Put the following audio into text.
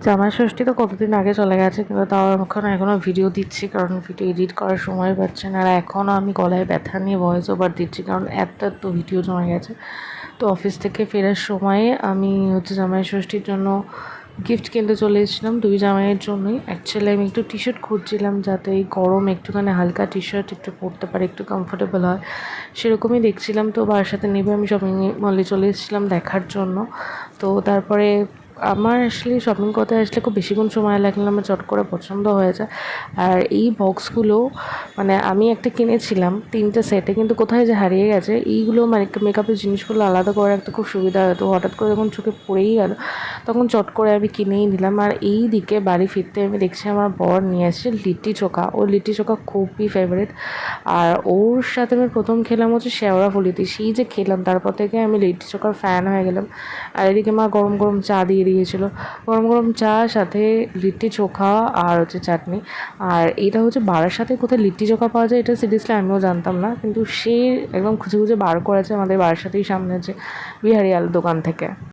জামাই ষষ্ঠী তো কতদিন আগে চলে গেছে, কিন্তু তাও এখনও ভিডিও দিচ্ছি, কারণ ভিডিও এডিট করার সময় পাচ্ছে না। আর এখনও আমি গলায় ব্যথা নিয়ে ভয়েস ওভার দিচ্ছি, কারণ এত ভিডিও জমে গেছে। তো অফিস থেকে ফেরার সময়ে আমি জামাই ষষ্ঠীর জন্য গিফট কিনতে চলে এসেছিলাম, দুই জামাইয়ের জন্যই। অ্যাকচুয়ালি আমি একটু টি শার্ট খুঁজছিলাম, যাতে এই গরম একটুখানি হালকা টি শার্ট একটু পরতে পারে, একটু কমফোর্টেবল হয়, সেরকমই দেখছিলাম। তো বাবার সাথে নেবে আমি শপিং মলে চলে এসেছিলাম দেখার জন্য। তো তারপরে আমার আসলে শপিং করতে আসলে খুব বেশিক্ষণ সময় লাগলে আমার চট করে পছন্দ হয়ে যায়। আর এই বক্সগুলো আমি একটা কিনেছিলাম 3টে সেটে, কিন্তু কোথায় যে হারিয়ে গেছে। এইগুলো মেকআপের জিনিসগুলো আলাদা করে রাখতে খুব সুবিধা হয়। তো হঠাৎ করে যখন চোখে পড়েই গেল, তখন চট করে আমি কিনেই নিলাম। আর এই দিকে বাড়ি ফিরতে আমি দেখছি আমার বর নিয়ে আসছে লিট্টি চোখা। ওর লিট্টি চোখা খুবই ফেভারিট। আর ওর সাথে আমি প্রথম খেলাম শেওড়া ফুলিতে। সেই যে খেলাম, তারপর থেকে আমি লিট্টি চোখার ফ্যান হয়ে গেলাম। আর এদিকে মা গরম গরম চা দিয়ে দিয়েছিলো, গরম গরম চা সাথে লিট্টি চোখা আর চাটনি। আর এটা বারাসাতে কোথায় লিট্টি চোখা পাওয়া যায়, এটা সিরিয়াসলি আমিও জানতাম না, কিন্তু সে একদম খুঁজে খুঁজে বার করেছে আমাদের বারাসাতেই সামনে বিহারি আলুর দোকান থেকে।